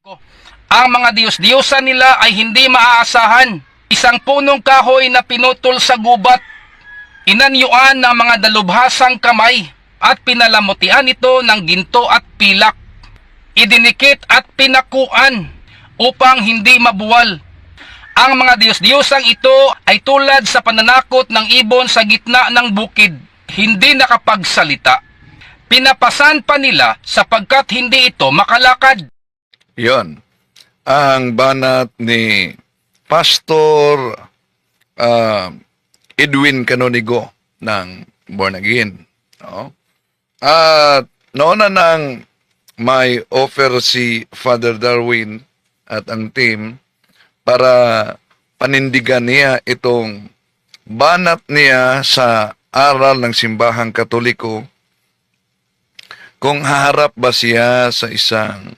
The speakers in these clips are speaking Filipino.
Ang mga Diyos-Diyosan nila ay hindi maaasahan. Isang punong kahoy na pinutol sa gubat, inanyuan ng mga dalubhasang kamay at pinalamutian ito ng ginto at pilak. Idinikit at pinakuan upang hindi mabuwal. Ang mga Diyos-Diyosang ito ay tulad sa pananakot ng ibon sa gitna ng bukid, hindi nakapagsalita. Pinapasan pa nila sapagkat hindi ito makalakad. Yon. Ang banat ni Pastor Edwin Canonigo ng Born Again. No? At noon na nang may offer si Father Darwin at ang team para panindigan niya itong banat niya sa aral ng simbahang Katoliko kung haharap ba siya sa isang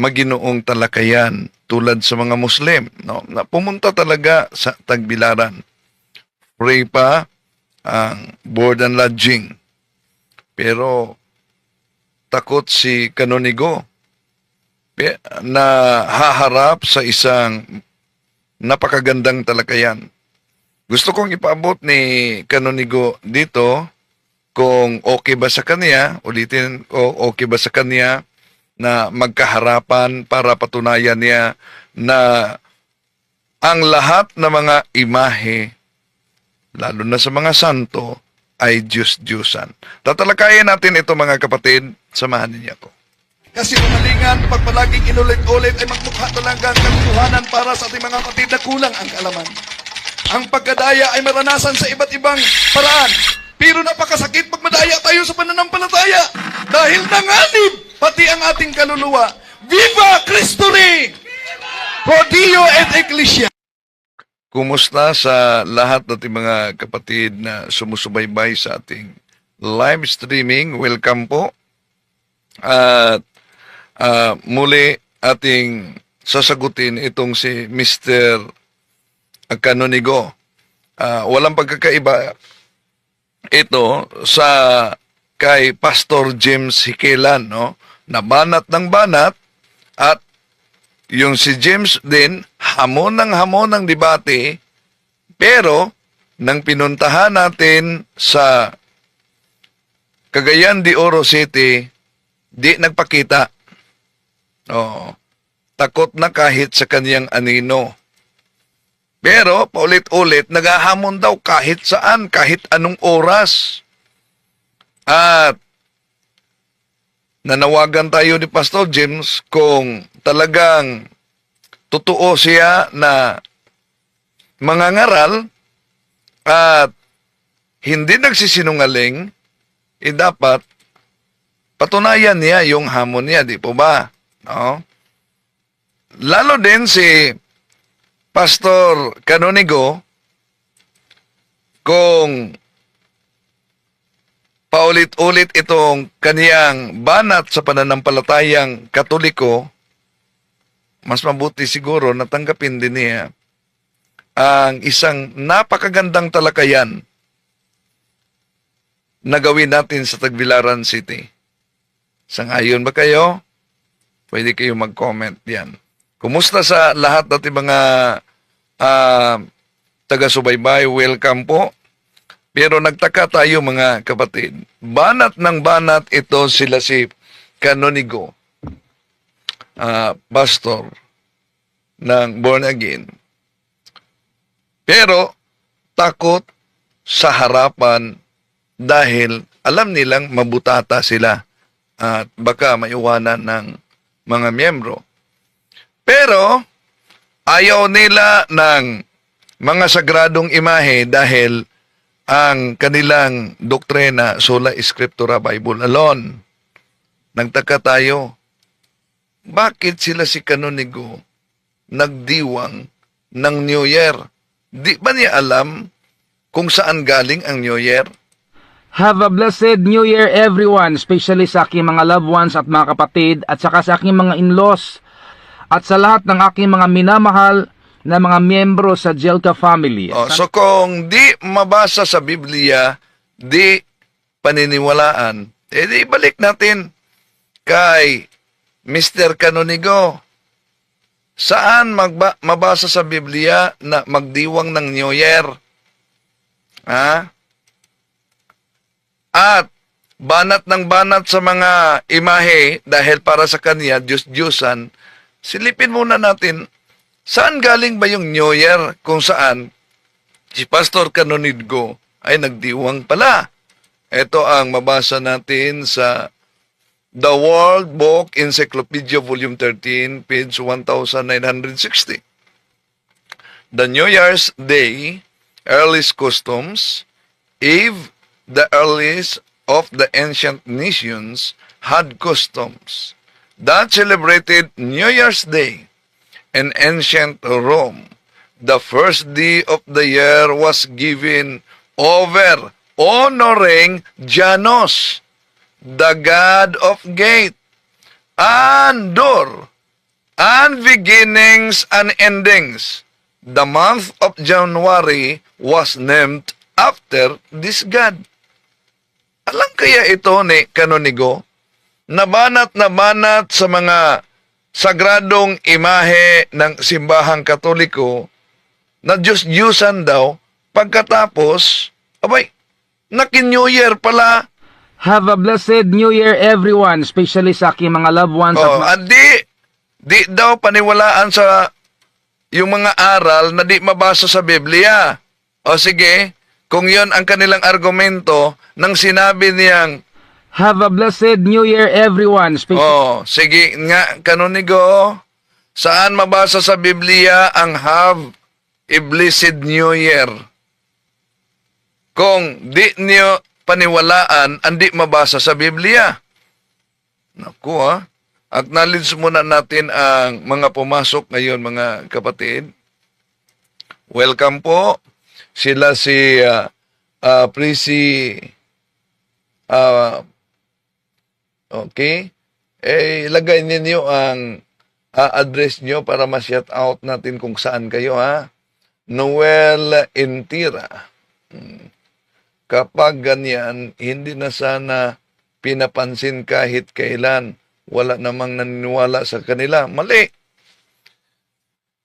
maginoong talakayan tulad sa mga Muslim, no? Na pumunta talaga sa Tagbilaran. Pray pa ang board and lodging. Pero takot si Canonigo na haharap sa isang napakagandang talakayan. Gusto kong ipaabot ni Canonigo dito kung okay ba sa kanya, ulitin ko, okay ba sa kanya na magkaharapan para patunayan niya na ang lahat ng mga imahe, lalo na sa mga santo, ay Diyos-Diyosan. Tatalakayin natin ito mga kapatid, samahan niyo ako. Kasi umalingan, pag palaging inulit-ulit ay magmukha talaga ang katotohanan para sa ating mga kapatid na kulang ang kaalaman. Ang pagkadaya ay maranasan sa iba't ibang paraan. Pero napakasakit pag madaya tayo sa pananampalataya. Dahil nanganib pati ang ating kaluluwa. Viva Cristo Rey! Pro Dio et Ecclesia! Kumusta sa lahat nating mga kapatid na sumusubaybay sa ating live streaming? Welcome po. At muli ating sasagutin itong si Mr. Canonigo. Walang pagkakaiba ito sa kay Pastor James Hiquelan, no? Na banat ng banat at yung si James din hamon ng debate, pero nang pinuntahan natin sa Cagayan de Oro City, di nagpakita. Oh, takot na kahit sa kaniyang anino. Pero paulit-ulit naghahamon daw kahit saan, kahit anong oras. At nanawagan tayo ni Pastor James kung talagang totoo siya na mangangaral at hindi nagsisinungaling, dapat patunayan niya yung hamon niya, di po ba? No? Lalo din si Pastor Canonigo, kung paulit-ulit itong kaniyang banat sa pananampalatayang Katoliko, mas mabuti siguro na tanggapin din niya ang isang napakagandang talakayan na gawin natin sa Tagbilaran City. Sangayon ba kayo? Pwede kayo mag-comment yan. Kumusta sa lahat natin mga taga-subaybay? Welcome po. Pero nagtaka tayo mga kapatid. Banat ng banat ito sila si Canonigo, pastor ng Born Again. Pero takot sa harapan dahil alam nilang mabutata sila at baka maiwanan ng mga miyembro. Pero ayaw nila ng mga sagradong imahe dahil ang kanilang doktrina sola scriptura, Bible alone. Nagtaka tayo, bakit sila si Canonigo nagdiwang ng New Year? Di ba niya alam kung saan galing ang New Year? Have a blessed New Year everyone, especially sa aking mga loved ones at mga kapatid at saka sa aking mga in-laws at sa lahat ng aking mga minamahal na mga miyembro sa Jelka family. So kung di mabasa sa Biblia, di paniniwalaan, di balik natin kay Mr. Canonigo, saan mabasa sa Biblia na magdiwang ng New Year? Ha? At banat ng banat sa mga imahe dahil para sa kanya, Diyos-Diyosan, silipin muna natin, saan galing ba yung New Year kung saan si Pastor Canonigo ay nagdiwang pala? Ito ang mabasa natin sa The World Book Encyclopedia Volume 13, page 1960. The New Year's Day, earliest customs, Eve, the earliest of the ancient nations, had customs that celebrated New Year's Day. In ancient Rome, the first day of the year was given over honoring Janus, the god of gate, and door, and beginnings and endings. The month of January was named after this god. Alam kaya ito ni Canonigo? Nabanat sa mga sagradong imahe ng simbahang Katoliko na Diyos-Diyusan daw, pagkatapos, abay, naki-New Year pala. Have a blessed New Year everyone, especially sa aking mga loved ones. At di daw paniwalaan sa yung mga aral na di mabasa sa Biblia. O sige, kung yon ang kanilang argumento nang sinabi niyang, Have a blessed New Year everyone, sige nga, Canonigo, saan mabasa sa Biblia ang have a blessed New Year? Kung di niyo paniwalaan, andi mabasa sa Biblia. Naku acknowledge muna natin ang mga pumasok ngayon, mga kapatid. Welcome po. Sila si Prissy. Okay. Ilagay ninyo ang address nyo para ma-shout out natin kung saan kayo, ha? Noel Intira. Kapag ganyan, hindi na sana pinapansin kahit kailan. Wala namang naniniwala sa kanila. Mali.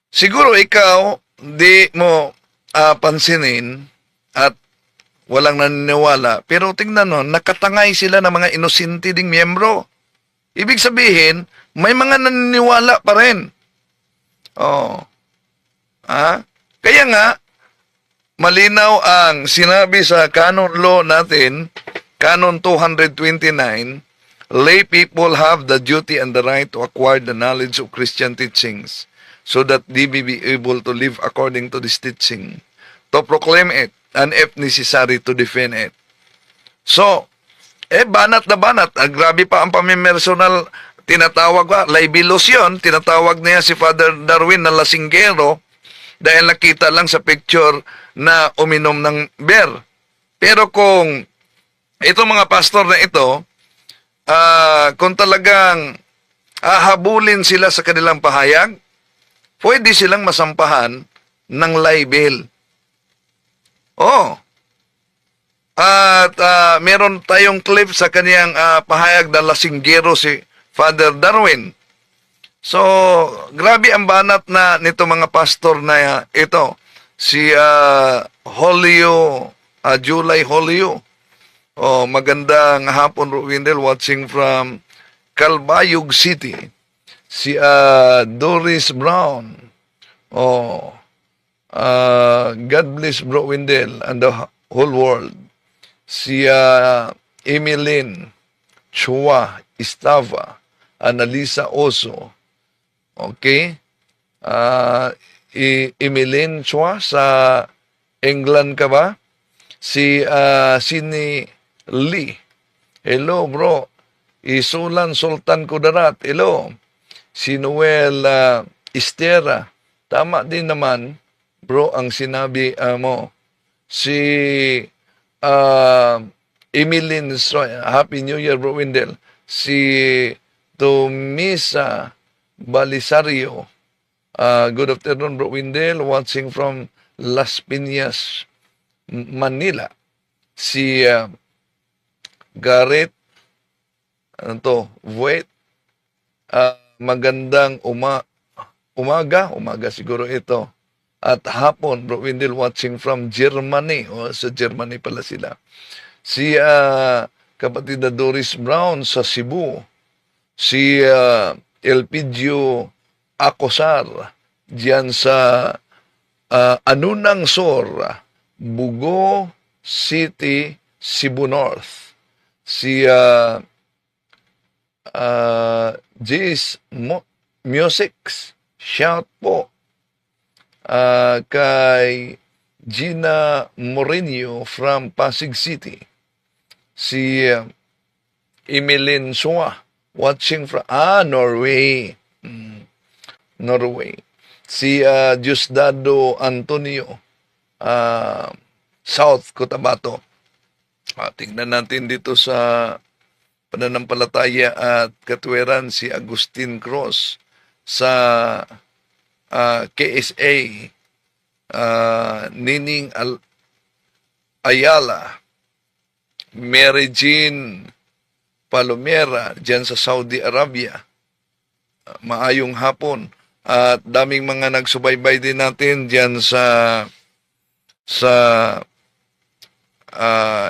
Siguro ikaw, di mo pansinin at walang naniniwala. Pero tingnan mo, nakatangay sila ng mga inosente ding miyembro. Ibig sabihin, may mga naniniwala pa rin. Kaya nga, malinaw ang sinabi sa canon law natin, Canon 229, lay people have the duty and the right to acquire the knowledge of Christian teachings so that they may be able to live according to this teaching, to proclaim it, and if necessary, to defend it. So, banat na banat. Grabe pa ang pamimersonal, tinatawag ba, libelous yun, tinatawag niya si Father Darwin na lasinggero dahil nakita lang sa picture na uminom ng beer. Pero kung itong mga pastor na ito, kung talagang hahabulin sila sa kanilang pahayag, pwede silang masampahan ng libel. At meron tayong clip sa kaniyang pahayag na lasinggero si Father Darwin. So, grabe ang banat na nito mga pastor na ito. Si Holio, July Holio. Magandang hapon, Ruwindel, watching from Calbayog City. Si Doris Brown. God bless Bro Windel and the whole world. Si Emeline Chua Estava, Analisa Oso. Okay? Emeline Chua, sa England ka ba? Si Sini Lee. Hello bro. Isulan Sultan Kudarat. Hello. Si Noel Estera. Tama din naman, bro, ang sinabi mo. Si Emeline, Happy New Year, bro Windel. Si Tomisa Balisario. Good afternoon, bro Windel. Watching from Las Piñas, Manila. Si Garrett, Voet, magandang umaga siguro ito. At hapon, Bro Windel watching from Germany. O, sa Germany pala sila. Si kapatid na Doris Brown sa Cebu. Si Elpidio Acosar diyan sa Anunang Sur, Bugo City, Cebu North. Si Jace Musics, shout po kay Gina Moreno from Pasig City. Si Emeline Sua, watching from Norway. Norway. Si Diosdado Antonio, South Cotabato. Tingnan natin dito sa pananampalataya at katwiran si Agustin Cruz sa KSA, Nining Ayala, Mary Jean Palomera dyan sa Saudi Arabia. Maayong hapon. At daming mga nagsubaybay din natin dyan sa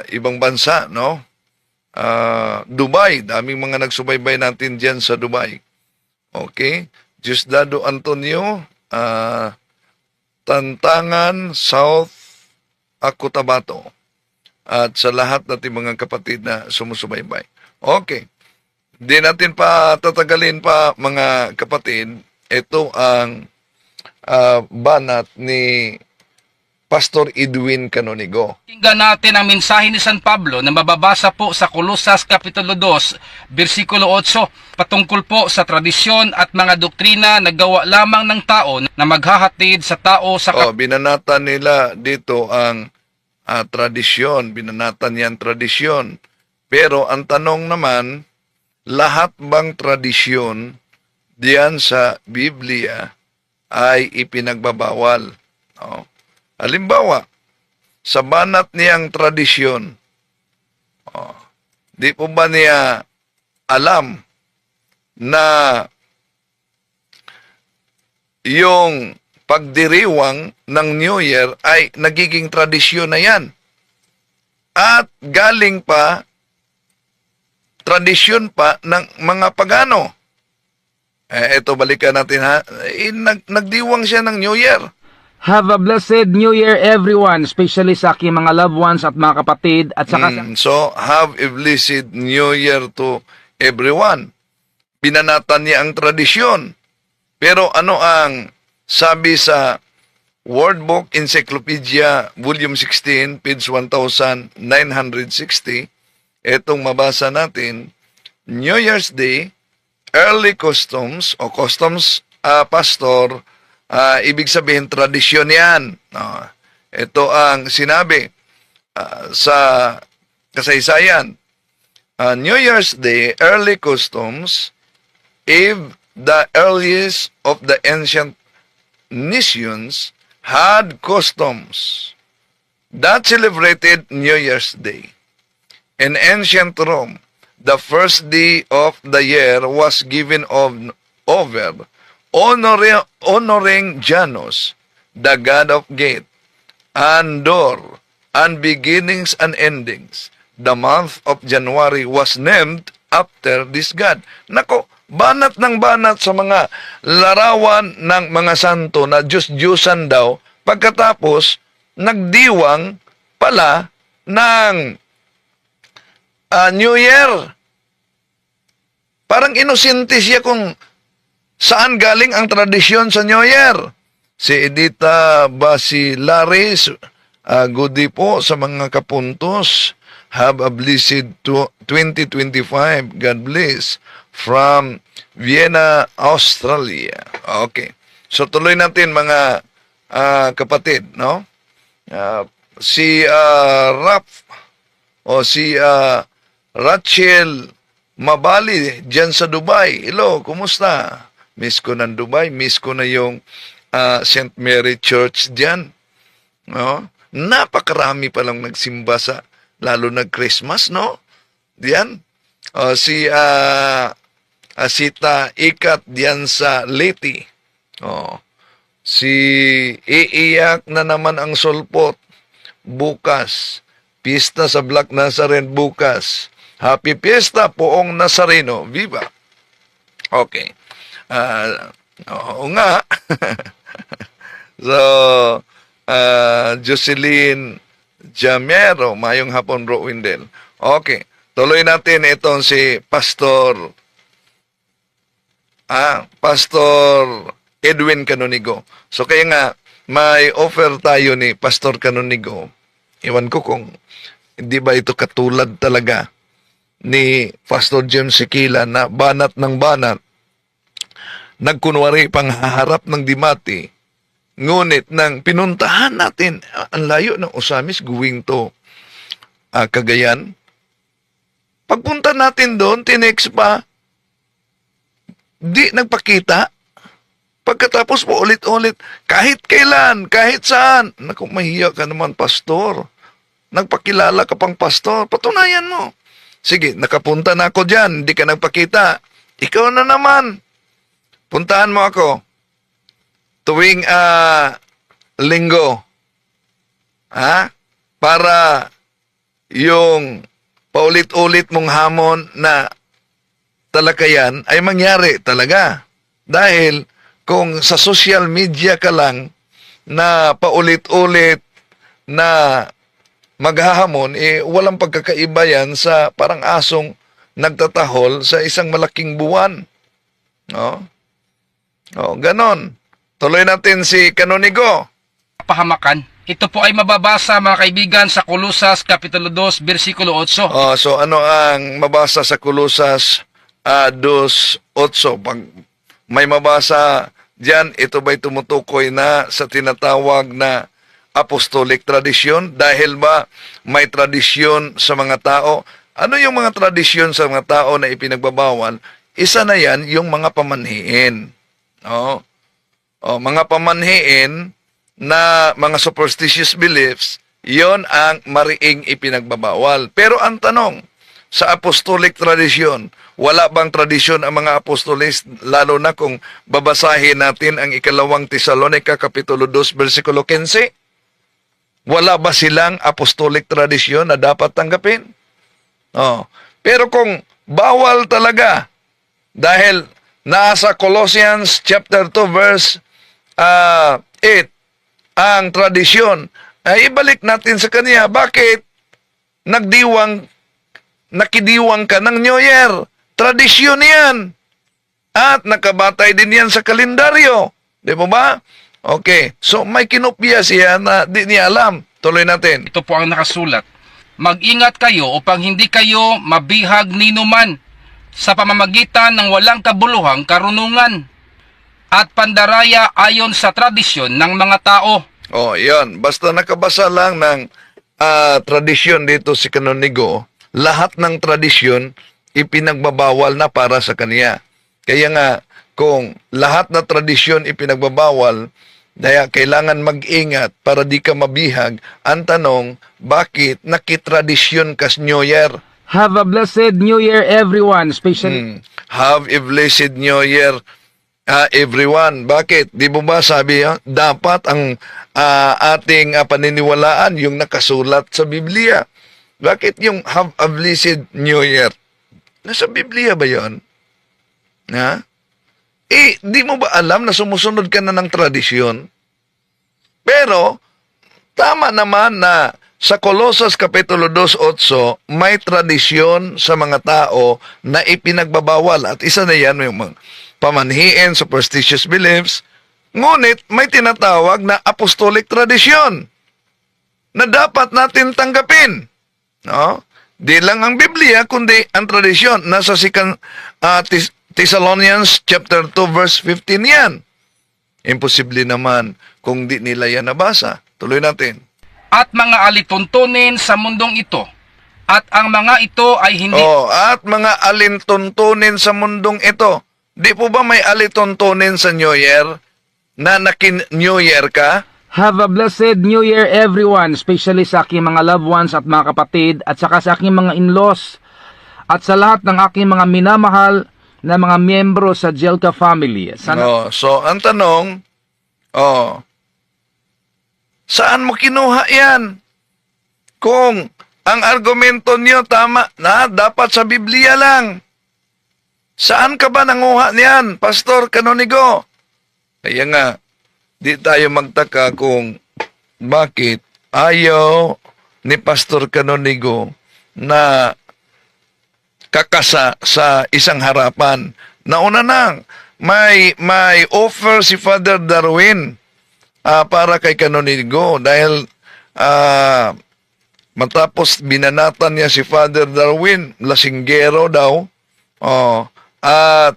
ibang bansa, no? Dubai, daming mga nagsubaybay natin dyan sa Dubai. Okay? Diosdado Antonio, Tantangan, South Cotabato. At sa lahat natin mga kapatid na sumusubaybay. Okay. Di natin pa tatagalin pa mga kapatid. Ito ang banat ni Pastor Edwin Canonigo. Pakinggan natin ang mensahe ni San Pablo na mababasa po sa Kolosas Kapitulo 2, versikulo 8, patungkol po sa tradisyon at mga doktrina na gawa lamang ng tao na maghahatid sa tao sa binanatan nila dito ang tradisyon, binanatan yan tradisyon. Pero ang tanong naman, lahat bang tradisyon diyan sa Biblia ay ipinagbabawal? No? Halimbawa, sa banat niyang tradisyon, di po ba niya alam na yung pagdiriwang ng New Year ay nagiging tradisyon na yan? At galing pa, tradisyon pa ng mga pagano. Ito, balikan natin ha. Nagdiwang siya ng New Year. Have a blessed New Year everyone, especially sa aking mga loved ones at mga kapatid at saka So, have a blessed New Year to everyone. Binanatan niya ang tradisyon. Pero ano ang sabi sa Word Book Encyclopedia, Volume 16, page 1960, etong mabasa natin, New Year's Day, early customs, o customs, pastor, ibig sabihin, tradisyon yan. Ito ang sinabi sa kasaysayan. New Year's Day, early customs, if the earliest of the ancient nations had customs that celebrated New Year's Day. In ancient Rome, the first day of the year was given over honoring Janus, the god of gate, and door, and beginnings and endings. The month of January was named after this god. Nako, banat ng banat sa mga larawan ng mga santo na Diyos-Diyosan daw, pagkatapos nagdiwang pala ng New Year. Parang inosente siya kung saan galing ang tradisyon sa New Year. Si Edita Basilaris, goodie po sa mga kapuntos. Have a blessed 2025. God bless. From Vienna, Australia. Okay. So tuloy natin mga kapatid, no? Si Rachel Mabali dyan sa Dubai. Hello, kumusta? Miss ko ng Dubai, miss ko na yung St. Mary Church dyan. No? Napakarami palang nagsimba sa, lalo na Christmas, no? Diyan. Asita Ikat diyan sa Leyte. Oh. Si iiyak na naman ang sulpot bukas. Pista sa Black Nazarene bukas. Happy Fiesta Poong Nazareno. Viva! Okay. Oo nga. So, Jocelyn Jamero, mayong hapon bro Windel. Okay. Tuloy natin itong si Pastor Edwin Canonigo. So kaya nga, may offer tayo ni Pastor Canonigo. Iwan ko kung hindi ba ito katulad talaga ni Pastor James Sikila na banat ng banat, nagkunwari pang haharap ng dimati, ngunit nang pinuntahan natin, ang layo ng Osamis going to Cagayan, pagpunta natin doon, tinext pa, di nagpakita. Pagkatapos po ulit-ulit, kahit kailan, kahit saan. Naku, mahiya ka naman, pastor. Nagpakilala ka pang pastor. Patunayan mo. Sige, nakapunta na ako dyan. Hindi ka nagpakita. Ikaw na naman. Puntahan mo ako. Tuwing linggo. Para yung paulit-ulit mong hamon na talakayan ay mangyari talaga. Dahil kung sa social media ka lang na paulit-ulit na maghahamon, walang pagkakaiba yan sa parang asong nagtatahol sa isang malaking buwan. No? Ganon. Tuloy natin si Canonigo. Pahamakan. Ito po ay mababasa mga kaibigan sa Kolosas Kapitulo 2, versikulo 8. So ano ang mabasa sa Kolosas 2:8? Pag may mabasa diyan, ito ba'y tumutukoy na sa tinatawag na apostolic tradisyon? Dahil ba may tradisyon sa mga tao? Ano yung mga tradisyon sa mga tao na ipinagbabawal? Isa na yan, yung mga pamanhiin. Mga pamanhiin na mga superstitious beliefs, yon ang mariing ipinagbabawal. Pero ang tanong, sa apostolic tradisyon, wala bang tradisyon ang mga apostolis, lalo na kung babasahin natin ang 2 Tesalonica Kapitulo 2, versikulo 15? Wala ba silang apostolic tradisyon na dapat tanggapin? Pero kung bawal talaga, dahil nasa Colossians chapter 2, verse 8, ang tradisyon, ay ibalik natin sa kanya. Bakit nakidiwang ka ng New Year? Tradisyon yan. At nakabatay din yan sa kalendaryo. Di mo ba? Okay. So may kinopya siya na di niya alam. Tuloy natin. Ito po ang nakasulat. Mag-ingat kayo upang hindi kayo mabihag ninuman sa pamamagitan ng walang kabuluhang karunungan at pandaraya ayon sa tradisyon ng mga tao. Yan. Basta nakabasa lang ng tradisyon dito si Canonigo, lahat ng tradisyon ipinagbabawal na para sa kanya. Kaya nga, kung lahat na tradisyon ipinagbabawal, daya kailangan mag-ingat para di ka mabihag. Ang tanong, bakit nakitradisyon ka sa New Year? Have a blessed New Year, everyone, especially... Have a blessed New Year, everyone. Bakit? Di mo ba sabi, dapat ang ating paniniwalaan yung nakasulat sa Biblia. Bakit yung have a blessed New Year? Nasa Biblia ba yun? Di mo ba alam na sumusunod ka na ng tradisyon? Pero, tama naman na sa Colossus Kapitulo 2:8, may tradisyon sa mga tao na ipinagbabawal. At isa na yan yung pamanhiin, superstitious beliefs. Ngunit may tinatawag na apostolic tradisyon na dapat natin tanggapin. Di lang ang Biblia, kundi ang tradisyon. Nasa Thessalonians chapter 2 verse 15 yan. Imposible naman kung di nila yan nabasa. Tuloy natin. At mga alituntunin sa mundong ito. At ang mga ito ay hindi... At mga alituntunin sa mundong ito. Di po ba may alituntunin sa New Year? Na New Year ka? Have a blessed New Year, everyone, especially sa aking mga loved ones at mga kapatid at saka sa aking mga in-laws at sa lahat ng aking mga minamahal na mga miyembro sa Jelka family. Sana, So, ang tanong, saan mo kinuha yan? Kung ang argumento niyo tama na dapat sa Biblia lang. Saan ka ba nanguha niyan, Pastor Canonigo? Kaya nga, di tayo magtaka kung bakit ayaw ni Pastor Canonigo na kakasa sa isang harapan. Nauna nang may offer si Father Darwin para kay Canonigo dahil matapos binanatan niya si Father Darwin, lasinggero daw. At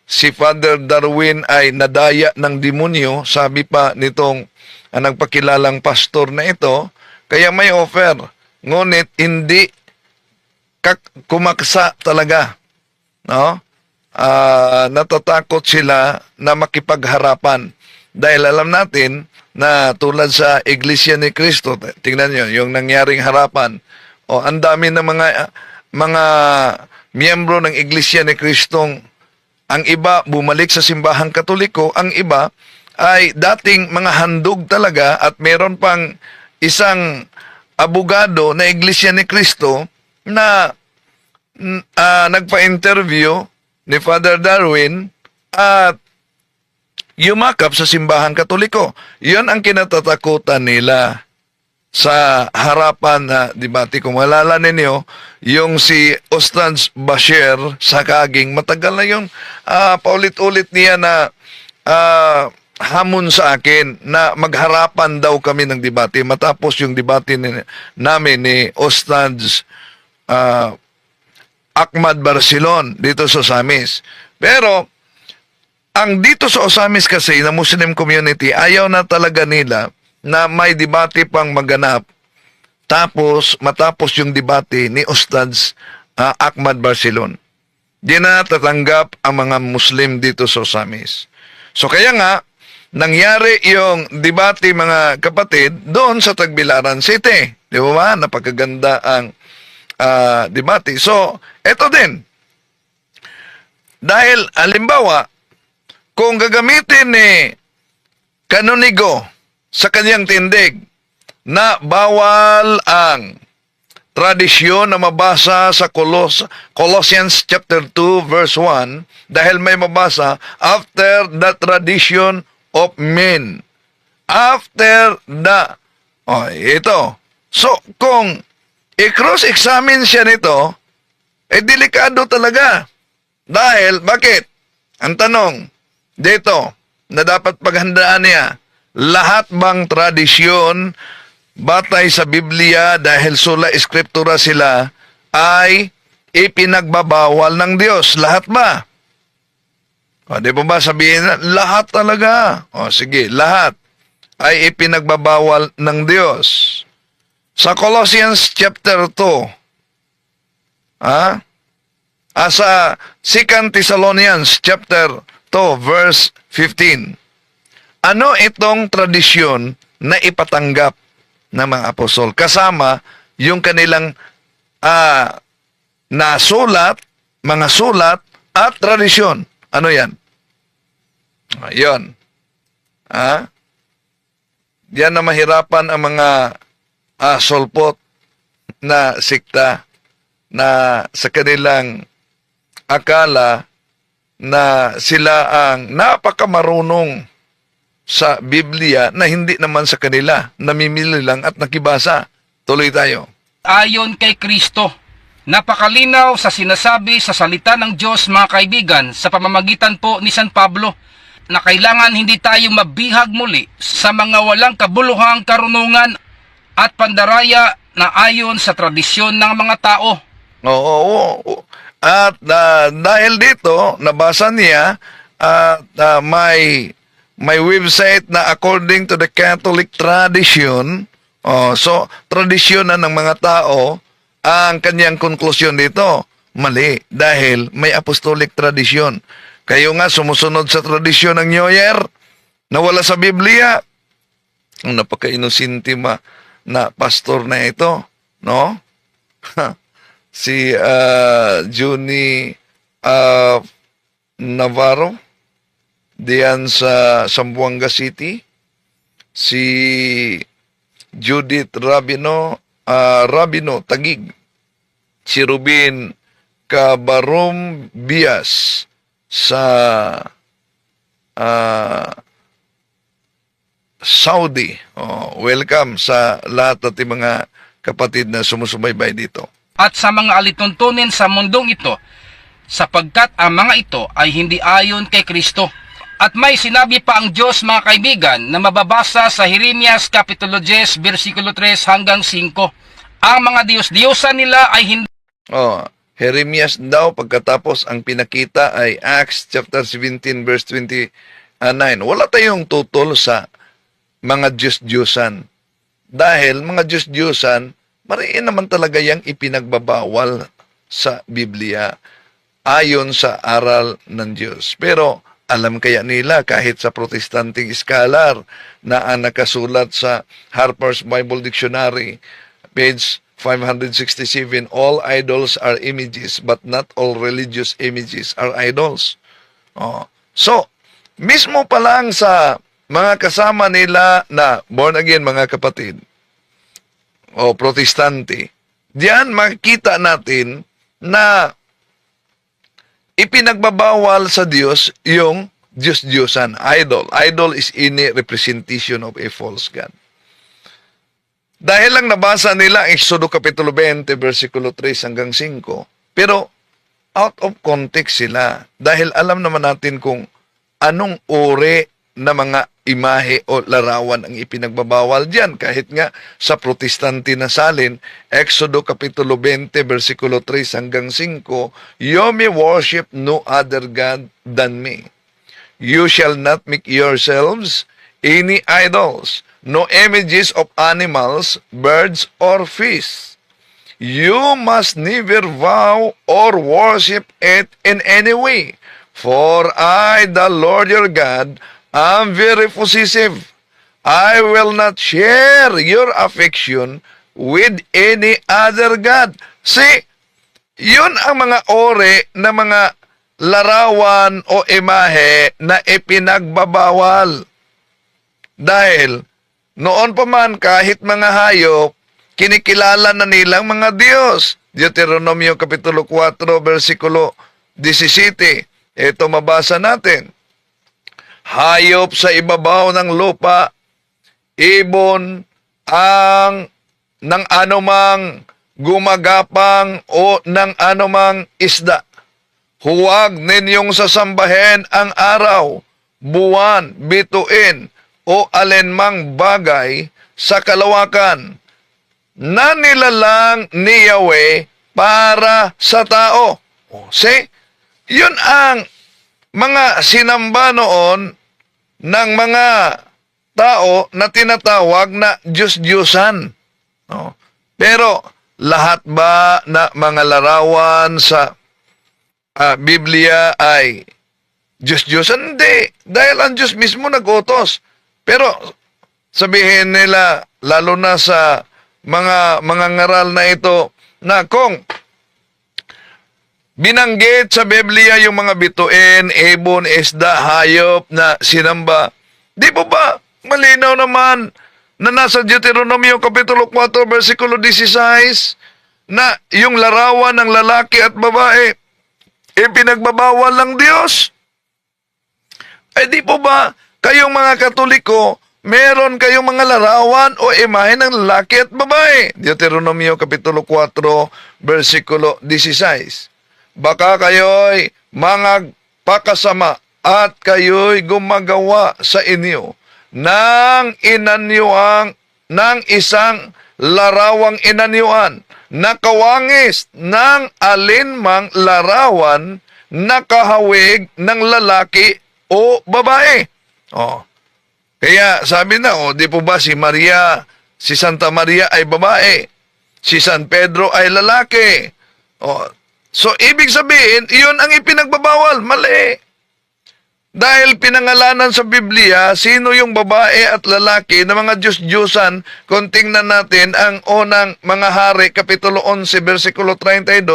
si Father Darwin ay nadaya ng demonyo, sabi pa nitong nagpakilalang pastor na ito, kaya may offer. Ngunit hindi kumaksa talaga. No? Natatakot sila na makipagharapan. Dahil alam natin na tulad sa Iglesia ni Cristo, tingnan nyo, yung nangyaring harapan, ang dami ng mga miyembro ng Iglesia ni Cristong, ang iba bumalik sa simbahang Katoliko, ang iba ay dating mga handog talaga at meron pang isang abogado na Iglesia ni Cristo na nagpa-interview ni Father Darwin at yumakap sa simbahang Katoliko. Yun ang kinatatakutan nila sa harapan na debate. Kung malala ninyo, yung si Ustaz Bashir sa Kaging, matagal na yung paulit-ulit niya na hamon sa akin na magharapan daw kami ng debate matapos yung debate namin ni Ustaz Ahmad Barcelon dito sa Osamis. Pero ang dito sa Osamis kasi na Muslim community, ayaw na talaga nila na may debate pang maganap matapos yung debate ni Ustaz Ahmad Barcelon. Di na tatanggap ang mga Muslim dito sa Osamis. So kaya nga, nangyari yung debate mga kapatid doon sa Tagbilaran City. Di ba? Napakaganda ang debate. So, eto din. Dahil, halimbawa, kung gagamitin ni Canonigo sa kanyang tindig na bawal ang tradisyon na mabasa sa Colossians chapter 2 verse 1 dahil may mabasa after the tradition of men. After the ito. So, kung i-cross-examine siya nito, delikado talaga. Dahil, bakit? Ang tanong, dito, na dapat paghandaan niya, lahat bang tradisyon batay sa Biblia dahil sola eskriptura sila ay ipinagbabawal ng Diyos? Lahat ba? Di ba sabihin na, lahat talaga. Sige, lahat ay ipinagbabawal ng Diyos. Sa Colossians chapter 2, sa 2 Thessalonians chapter 2 verse 15, ano itong tradisyon na ipatanggap ng mga apostol? Kasama yung kanilang nasulat, mga sulat at tradisyon. Ano yan? Yun. Yan na mahirapan ang mga solpot na sikta na sa kanilang akala na sila ang napakamarunong sa Biblia na hindi naman sa kanila. Namimili lang at nakibasa. Tuloy tayo. Ayon kay Kristo, napakalinaw sa sinasabi sa salita ng Diyos, mga kaibigan, sa pamamagitan po ni San Pablo, na kailangan hindi tayo mabihag muli sa mga walang kabuluhang karunungan at pandaraya na ayon sa tradisyon ng mga tao. Oo. At dahil dito, nabasa niya at may website na according to the Catholic tradition. So, tradisyon na ng mga tao, ang kanyang konklusyon dito, mali. Dahil may apostolic tradisyon. Kayo nga sumusunod sa tradisyon ng New Year na wala sa Biblia. Ang napaka-inusinti na pastor na ito, no? Si Juni Navarro, diyan sa Zamboanga City, si Judith Rabino Tagig, si Rubin Cabarom Bias sa Saudi. Welcome sa lahat at mga kapatid na sumusubaybay dito. At sa mga alituntunin sa mundong ito, sapagkat ang mga ito ay hindi ayon kay Kristo. At may sinabi pa ang Diyos, mga kaibigan, na mababasa sa Jeremias Kapitulo 10, versikulo 3 hanggang 5. Ang mga Diyos-Diyosan nila ay hindi Jeremias daw, pagkatapos ang pinakita ay Acts chapter 17 verse 29. Wala tayong tutol sa mga Diyos-Diyosan. Dahil mga Diyos-Diyosan, mariin naman talaga yung ipinagbabawal sa Biblia ayon sa aral ng Diyos. Pero alam kaya nila kahit sa protestanting scholar na ang nakasulat sa Harper's Bible Dictionary, page 567, all idols are images, but not all religious images are idols. So, mismo pa lang sa mga kasama nila na born again, mga kapatid, o protestante, diyan makikita natin na ipinagbabawal sa Diyos yung Diyos-Diyosan, idol. Idol is any representation of a false God. Dahil lang nabasa nila ang Exodo Kapitulo 20, versikulo 3 hanggang 5, pero out of context sila. Dahil alam naman natin kung anong uri na mga imahe o larawan ang ipinagbabawal diyan. Kahit nga sa protestante na salin, Exodo Kapitulo 20, versikulo 3 hanggang 5, You may worship no other God than me. You shall not make yourselves any idols, no images of animals, birds, or fish. You must neither vow or worship it in any way. For I, the Lord your God, am very possessive. I will not share your affection with any other God. See, yun ang mga ore na mga larawan o imahe na ipinagbabawal. Dahil noon pa man kahit mga hayop, kinikilala na nilang mga Diyos. Deuteronomio Kapitulo 4, versikulo 17. Ito mabasa natin. Hayop sa ibabaw ng lupa, ibon ang ng anumang gumagapang o ng anumang isda. Huwag ninyong sasambahin ang araw, buwan, bituin, o alinmang bagay sa kalawakan na nilalang ni Yahweh para sa tao. See? Yun ang mga sinamba noon ng mga tao na tinatawag na Diyos-Diyosan. Pero lahat ba na mga larawan sa Biblia ay Diyos-Diyosan? Hindi. Dahil ang Diyos mismo nag-utos. Pero sabihin nila, lalo na sa mga ngaral na ito, na kung binanggit sa Biblia yung mga bituin, ibon, isda, hayop na sinamba, di po ba malinaw naman na nasa Deuteronomio Kapitulo 4, versikulo 16, na yung larawan ng lalaki at babae, ipinagbabawal ng Diyos? Ay di po ba kayong mga Katoliko, meron kayong mga larawan o imahe ng lalaki at babae? Deuteronomio Kapitulo 4, versikulo 16. Baka kayo'y mga pakasama at kayo'y gumagawa sa inyo ng isang larawang inanyuan na kawangis ng alinmang larawan na kahawig ng lalaki o babae. Kaya sabi na, di po ba si Maria, si Santa Maria ay babae, si San Pedro ay lalaki. So, ibig sabihin, iyon ang ipinagbabawal. Mali. Dahil pinangalanan sa Biblia, sino yung babae at lalaki na mga Diyos-Diyosan, kung tingnan natin ang unang mga hari, Kapitulo 11, versikulo 32,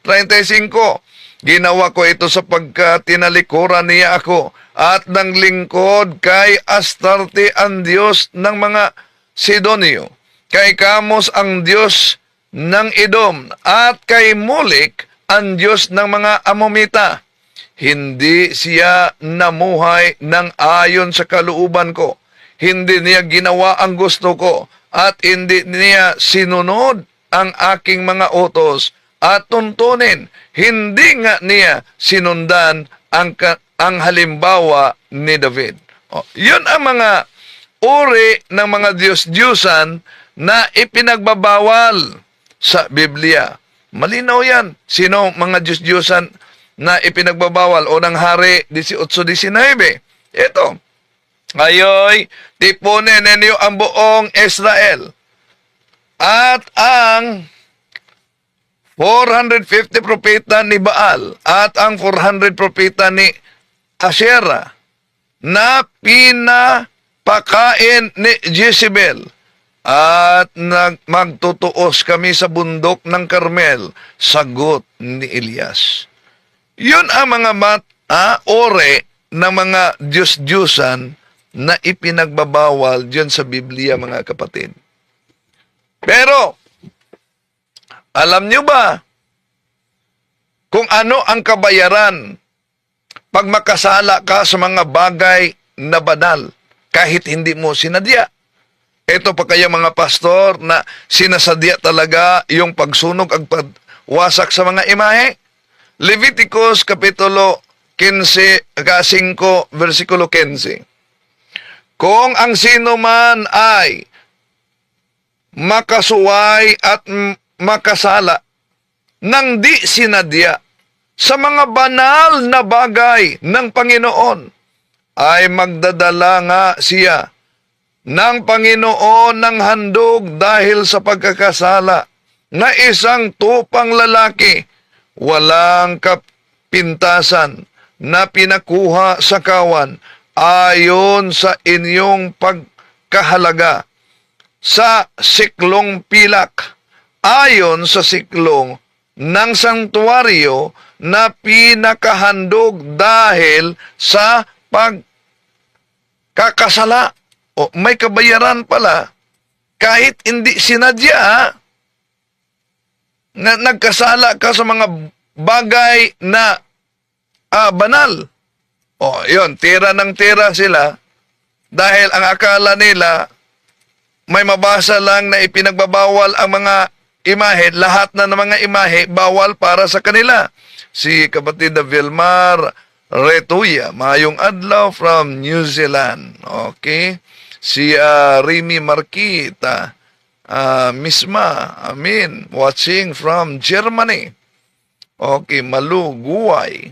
35. Ginawa ko ito sapagkat tinalikuran niya ako at ng lingkod kay Astarte ang Diyos ng mga Sidonio, kay Kamos ang Diyos ng Edom, at kay Molek ang Diyos ng mga Amomita. Hindi siya namuhay ng ayon sa kalooban ko. Hindi niya ginawa ang gusto ko at hindi niya sinunod ang aking mga utos at tuntunin. Hindi nga niya sinundan ang halimbawa ni David. Yun ang mga uri ng mga Diyos-Diyusan na ipinagbabawal sa Biblia. Malinaw yan. Sino mga Diyos-Diyusan na ipinagbabawal? Unang Hari 18:19. Ito, ngayoy, tipunin ninyo ang buong Israel at ang 450 propeta ni Baal at ang 400 propeta ni Asherah na pinapakain ni Jezebel, at magtutuos kami sa bundok ng Carmel, sagot ni Elias. Yun ang mga ore ng mga Diyos-Diyusan na ipinagbabawal diyan sa Biblia, mga kapatid. Pero, alam nyo ba kung ano ang kabayaran pag makasala ka sa mga bagay na banal kahit hindi mo sinadya? Ito pa kaya mga pastor na sinasadya talaga yung pagsunog at pagwasak sa mga imahe? Leviticus Kapitulo 15, 5, versikulo 15. Kung ang sino man ay makasuway at makasala nang di sinadya sa mga banal na bagay ng Panginoon, ay magdadala nga siya ng Panginoon ng handog dahil sa pagkakasala na isang tupang lalaki, walang kapintasan, na pinakuha sa kawan ayon sa inyong pagkahalaga sa siklong pilak, ayon sa siklong ng santuaryo na pinakahandog dahil sa pagkakasala. O may kabayaran pala kahit hindi sinadya na nagkasala ka sa mga bagay na banal. O yun, tira ng tira sila dahil ang akala nila may mabasa lang na ipinagbabawal ang mga imahe, lahat na ng mga imahe bawal para sa kanila. Si kapatid na Vilmar Retuya, mayong adlaw from New Zealand. Okay? Si Remy Marquita, misma, amin, watching from Germany. Okay, Malu Guay.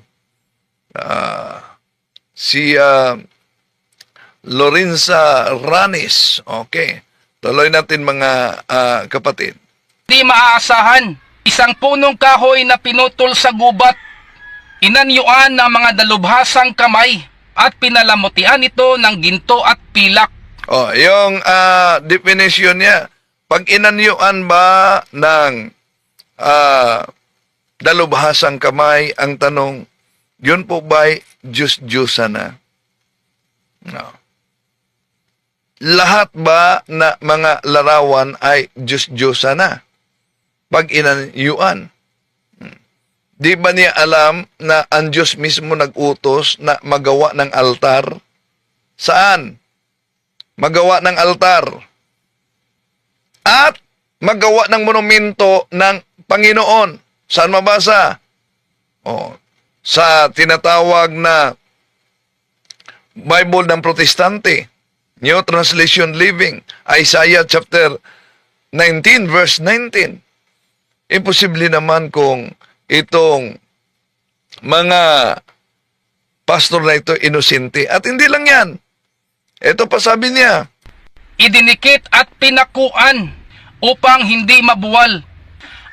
Si Lorenza Ranis. Okay. Tuloy natin mga kapatid. Hindi maaasahan. Isang punong kahoy na pinutol sa gubat, inanyuan ng mga dalubhasang kamay at pinalamutian ito ng ginto at pilak. Yung definition niya, pag inanyuan ba ng dalubhasang kamay, ang tanong, yun po ba'y Diyos-Diyosan na? No. Lahat ba na mga larawan ay Diyos-Diyosan na? Pag inanyuan. Di ba niya alam na ang Diyos mismo nag-utos na magawa ng altar? Saan? Magawa ng altar. At magawa ng monumento ng Panginoon. Saan mabasa? Sa tinatawag na Bible ng Protestante, New Translation Living, Isaiah chapter 19, verse 19. Imposible naman kung itong mga pastor na ito inosente. At hindi lang yan. Ito pa sabi niya, Idinikit at pinakuan upang hindi mabuwal.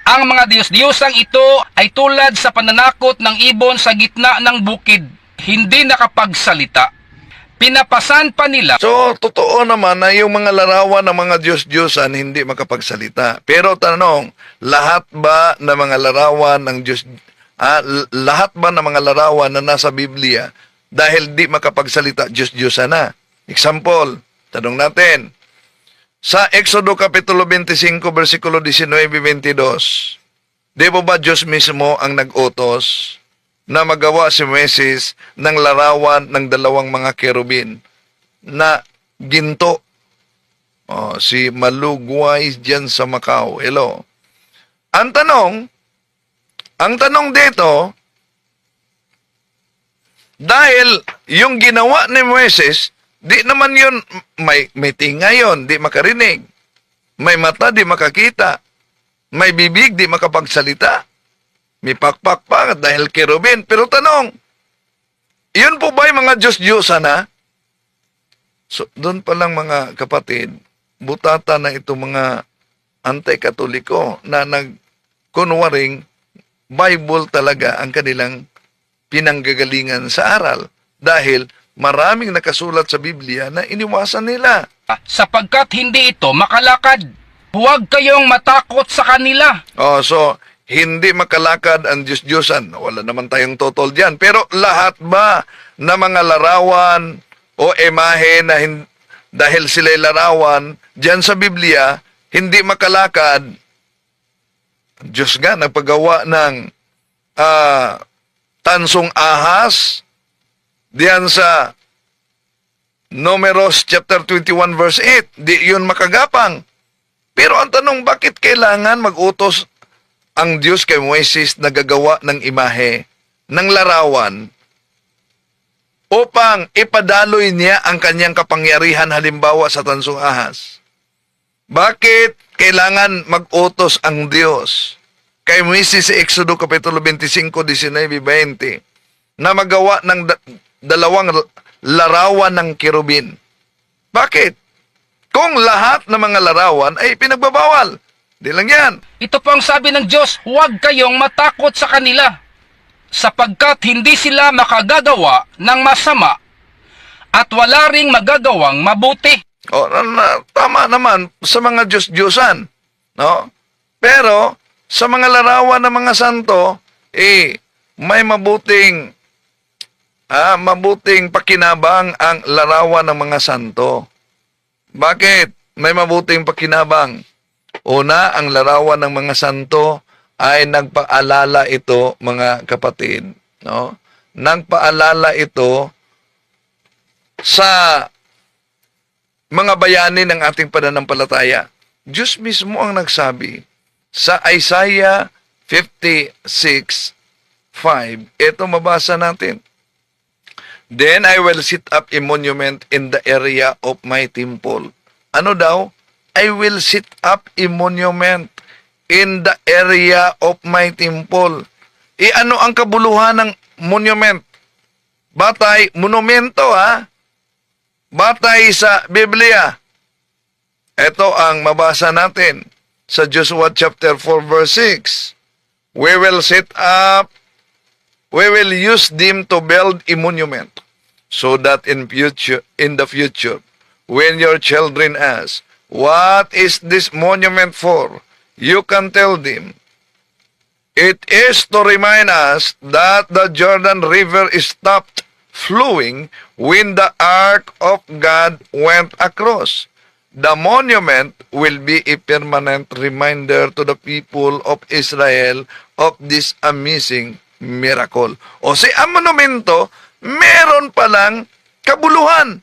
Ang mga Diyos-Diyosang ito ay tulad sa pananakot ng ibon sa gitna ng bukid, hindi nakapagsalita. Pinapasan pa nila. so totoo naman na yung mga larawan ng mga Diyos-Diyosan hindi makapagsalita. Pero tanong, lahat ba ng mga larawan ng Lahat ba ng mga larawan na nasa Biblia dahil di makapagsalita, Diyos-Diyosan na? Example, tanong natin, sa Exodo Kapitulo 25, versikulo 19-22, di po ba Diyos mismo ang nag-utos na magawa si Moises ng larawan ng dalawang mga kerubin na ginto? Si Malugway dyan sa Macau. Hello. Ang tanong dito, dahil yung ginawa ni Moises, di naman yun, may tinga yun, di makarinig. May mata, di makakita. May bibig, di makapagsalita. May pakpak pa dahil kerubin. Pero tanong, yun po ba yung mga Diyos-Diyosan na? So, doon pa lang mga kapatid, butata na ito mga anti-katoliko na nagkunwaring Bible talaga ang kanilang pinanggagalingan sa aral. Dahil maraming nakasulat sa Biblia na iniwasan nila. Sapagkat hindi ito makalakad. Huwag kayong matakot sa kanila. So, hindi makalakad ang Diyos-Diyosan. Wala naman tayong totoo diyan. Pero lahat ba na mga larawan o imahe na dahil sila'y larawan, diyan sa Biblia, hindi makalakad, Diyos nga, nagpagawa ng tansong ahas, diyan sa Numeros chapter 21 verse 8, di yun makagapang. Pero ang tanong, bakit kailangan mag-utos ang Diyos kay Moises na gagawa ng imahe, ng larawan, upang ipadaloy niya ang kanyang kapangyarihan halimbawa sa tansong ahas? Bakit kailangan mag-utos ang Diyos kay Moises sa Exodo Kapitulo 25, 19-20 na magawa ng dalawang larawan ng kerubin? Bakit? Kung lahat ng mga larawan ay pinagbabawal. Di lang yan. Ito po ang sabi ng Diyos, huwag kayong matakot sa kanila, sapagkat hindi sila makagagawa ng masama at wala ring magagawang mabuti. Tama naman sa mga Diyos-Diyosan. No? Pero sa mga larawan ng mga santo, may mabuting pakinabang ang larawan ng mga santo. Bakit may mabuting pakinabang? Una, ang larawan ng mga santo ay nagpaalala ito, mga kapatid, no? Nagpaalala ito sa mga bayani ng ating pananampalataya. Diyos mismo ang nagsabi sa Isaiah 56:5. Ito mabasa natin. Then I will set up a monument in the area of my temple. Ano daw? I will set up a monument in the area of my temple. Ano ang kabuluhan ng monument? Batay, monumento Batay sa Biblia. Ito ang mabasa natin sa Joshua chapter 4 verse 6. We will use them to build a monument so that in the future, when your children ask, what is this monument for? You can tell them, it is to remind us that the Jordan River stopped flowing when the Ark of God went across. The monument will be a permanent reminder to the people of Israel of this amazing miracle. O ang monumento, meron palang kabuluhan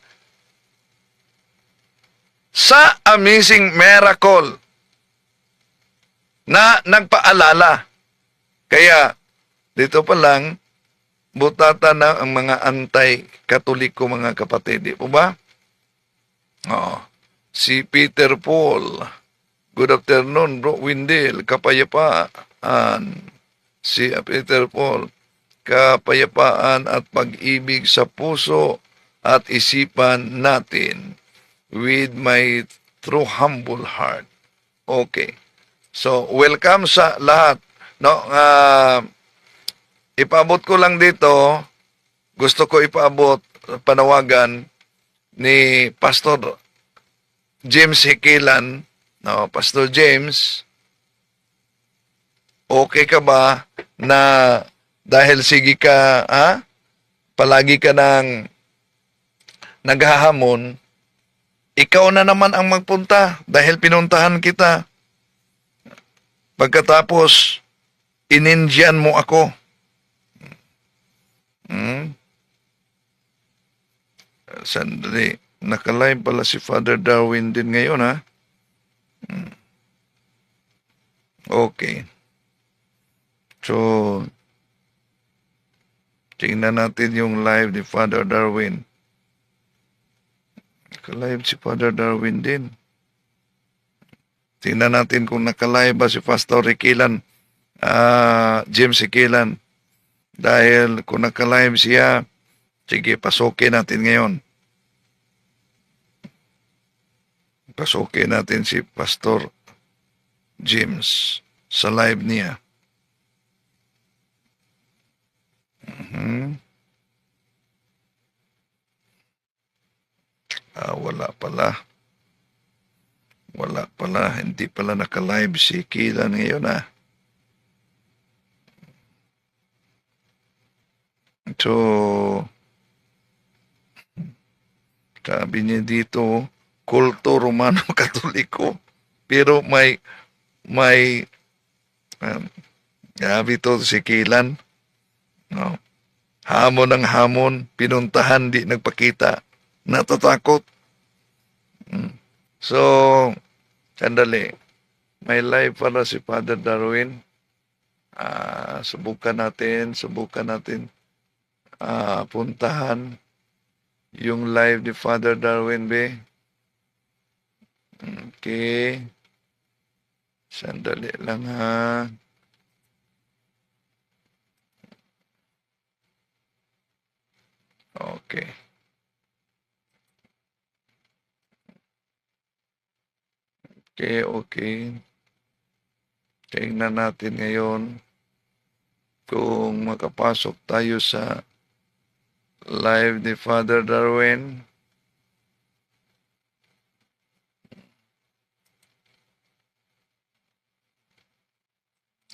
sa amazing miracle na nagpaalala. Kaya, dito pa lang, butata na ang mga anti-katoliko, mga kapatid. Di po ba? Si Peter Paul, good afternoon, bro Windel, kapayapaan. Si Peter Paul, kapayapaan at pag-ibig sa puso at isipan natin with my true humble heart. Okay. So, welcome sa lahat. No, ipaabot ko lang dito, gusto ko ipaabot panawagan ni Pastor James Hikilan. No, Pastor James, okay ka ba na dahil sige ka, palagi ka nang naghahamon, ikaw na naman ang magpunta dahil pinuntahan kita. Pagkatapos, inindiyan mo ako. Sandali, nakalive pala si Father Darwin din ngayon, ha? Okay. So, tingnan natin yung live ni Father Darwin. Nakalive si Father Darwin din. Tingnan natin kung nakalive ba si Pastor Riquilan, James Riquilan. Dahil kung nakalive siya, sige, pasukin natin ngayon. Pasukin natin si Pastor James sa live niya. Wala pala. Wala pala. Hindi pala naka-live si Kilan ngayon, So, sabi niya dito, kulto Romano-Katoliko. Pero sabi to si Kilan, no? Hamon ng hamon, pinuntahan, di nagpakita, natatakot. So, sandali, may live pala si Father Darwin. Subukan natin puntahan yung live ni Father Darwin, be. Okay. Sandali lang, ha. Okay. Okay. Tingnan natin ngayon kung makapasok tayo sa live ni Father Darwin.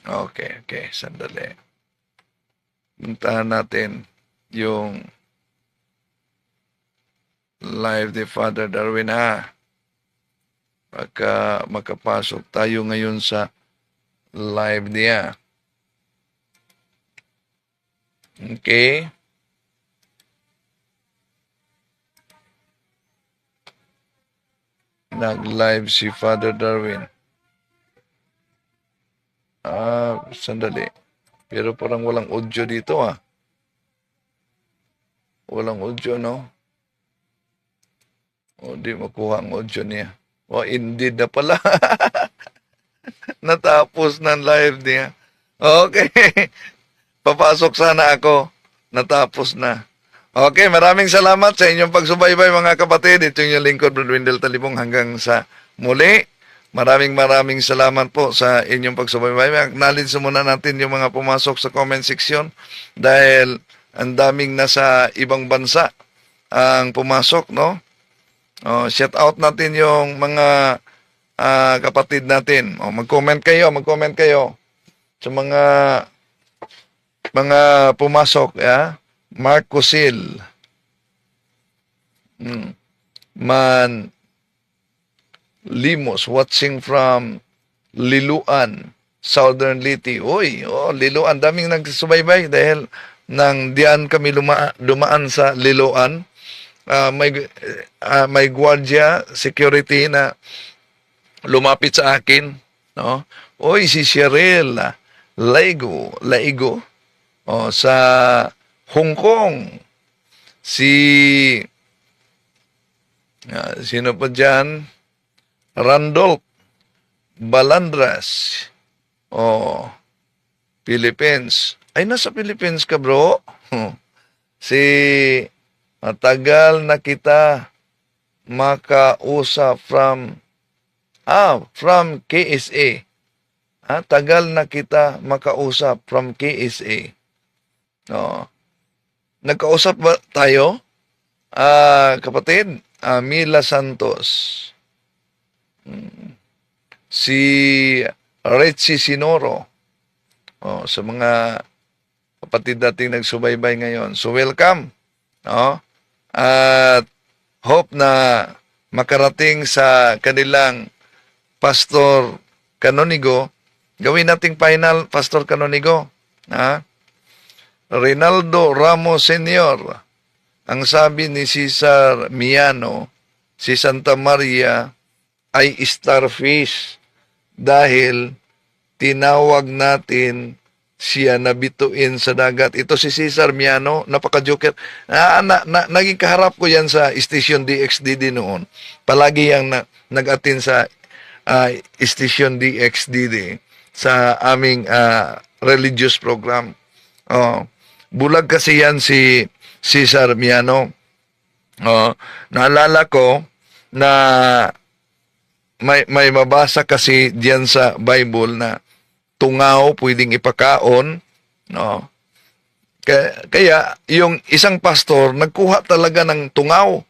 Okay, sandali. Puntahan natin yung live ni Father Darwin, ha. Pagka makapasok tayo ngayon sa live niya. Okay. Nag-live si Father Darwin. Sandali. Pero parang walang audio dito, Walang audio, no? Di makuha ang audio niya. Indeed na pala. Natapos ng live niya. Okay. Papasok sana ako. Natapos na. Okay, maraming salamat sa inyong pagsubaybay, mga kapatid. Ito yung lingkod, Brother Wendell Talibong, hanggang sa muli. Maraming salamat po sa inyong pagsubaybay. Acknowledge muna natin yung mga pumasok sa comment section dahil ang daming nasa ibang bansa ang pumasok, no? Shout out natin yung mga kapatid natin. Mag-comment kayo sa mga pumasok, Mark Cosil, Man Limos, watching from Liluan, Southern Liti. Liluan, daming nagsubaybay dahil nang diyan kami dumaan sa Liluan. May guardia, security na lumapit sa akin, no? Si Cheryl Laigo, sa Hong Kong. Sino pa dyan? Randolph Balandras, Philippines. Ay, nasa Philippines ka, bro? Matagal na kita makausap from KSA. Tagal na kita makausap from KSA. Nagkausap ba tayo? Kapatid, Mila Santos. Si Richie Sinoro. Sa mga kapatid nating nagsubaybay ngayon. So welcome. No? At hope na makarating sa kanilang Pastor Canonigo. Gawin nating final, Pastor Canonigo. Ha? Rinaldo Ramos Sr. Ang sabi ni Cesar Miano, si Santa Maria ay starfish dahil tinawag natin siya na bituin sa dagat. Ito si Cesar Miano, napaka-joker. Naging kaharap ko yan sa Station DXDD noon. Palagi yang nag-attend sa Station DXDD sa aming religious program. Bulag kasi yan si Cesar Miano. Naalala ko na may mabasa kasi diyan sa Bible na tungaw pwedeng ipakaon, no? Kaya yung isang pastor nagkuha talaga ng tungaw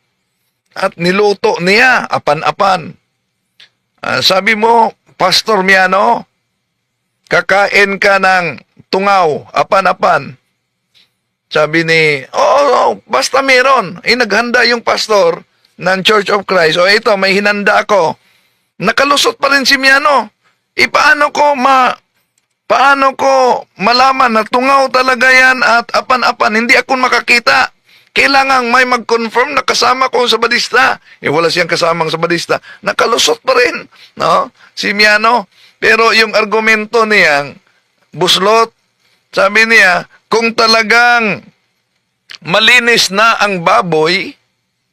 at niluto niya apan-apan. Sabi mo, Pastor Miano, kakain ka ng tungaw, apan-apan. Sabi ni, basta meron. Naghanda yung pastor ng Church of Christ. Ito, may hinanda ako. Nakalusot pa rin si Miano. Paano ko malaman na tungaw talaga yan at apan-apan? Hindi ako makakita. Kailangan may mag-confirm na kasama ko sa badista. Wala siyang kasamang sa badista. Nakalusot pa rin, no? Si Miano. Pero yung argumento niyang buslot, sabi niya, kung talagang malinis na ang baboy,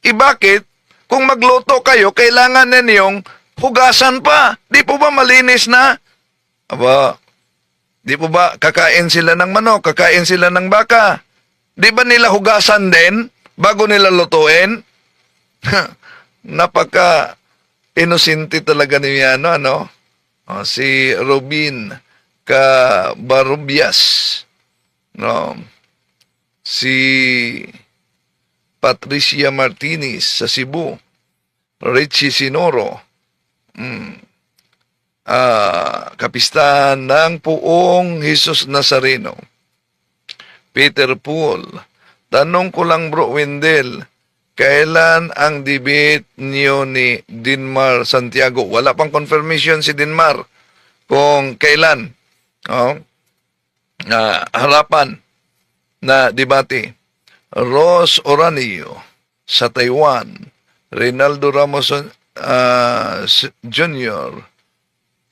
bakit? Kung magluto kayo, kailangan ninyong hugasan pa. Di po ba malinis na? Di po ba kakain sila ng manok, kakain sila ng baka? Di ba nila hugasan din bago nila lutuin? Napaka inosente talaga ni Miano, ano? Si Robin Cabarubias, no? Si Patricia Martinez sa Cebu, Richie Sinoro, Kapistahan ng Puong Jesus Nazareno, Peter Pool. Tanong ko lang bro Wendell, kailan ang debate niyo ni Dinmar Santiago? Wala pang confirmation si Dinmar kung kailan. Harapan na debate. Rose Oranio sa Taiwan, Rinaldo Ramos Jr.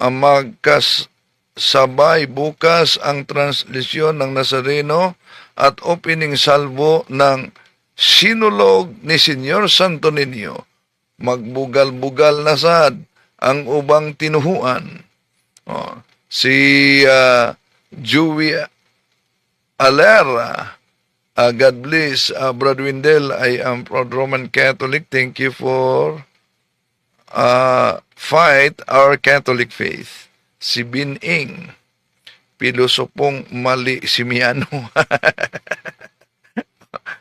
ang magkasabay bukas ang translisyon ng Nazareno at opening salvo ng sinulog ni Senyor Santo Niño. Magbugal-bugal na sad ang ubang tinuhuan. Si Joey Alera, God bless, Brad Windel, I am proud Roman Catholic. Thank you for fight our Catholic faith. Si Bin Ing, pilosopong mali si Miano.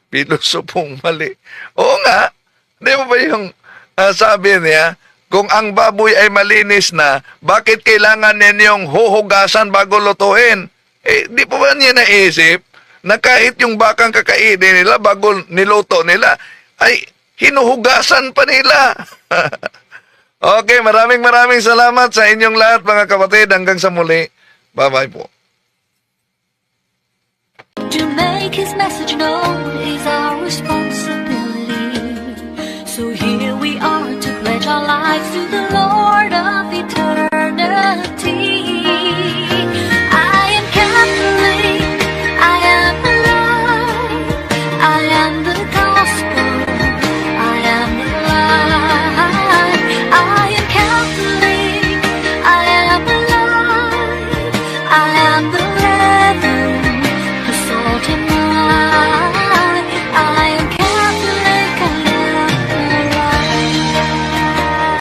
Pilosopong mali. Oo nga, di mo ba yung sabi niya, kung ang baboy ay malinis na, bakit kailangan ninyong huhugasan bago lutuin? Di po ba niya naisip na kahit yung bakang kakainin nila bago niluto nila, ay hinuhugasan pa nila. Okay, maraming salamat sa inyong lahat mga kapatid. Hanggang sa muli. Bye-bye po. To make his message known is our responsibility. So here we are to pledge our lives to the Lord.